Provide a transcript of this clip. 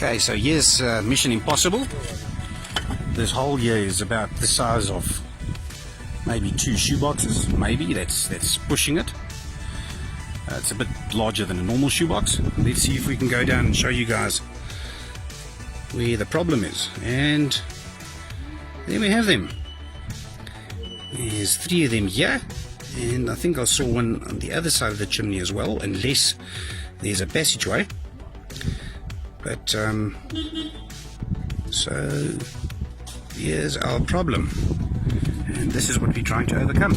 Okay, so here's Mission Impossible. This hole here is about the size of maybe 2 shoeboxes, maybe. That's pushing it. It's a bit larger than a normal shoebox. Let's see if we can go down and show you guys where the problem is. And there we have them. There's 3 of them here, and I think I saw one on the other side of the chimney as well, unless there's a passageway. But so here's our problem, and this is what we're trying to overcome.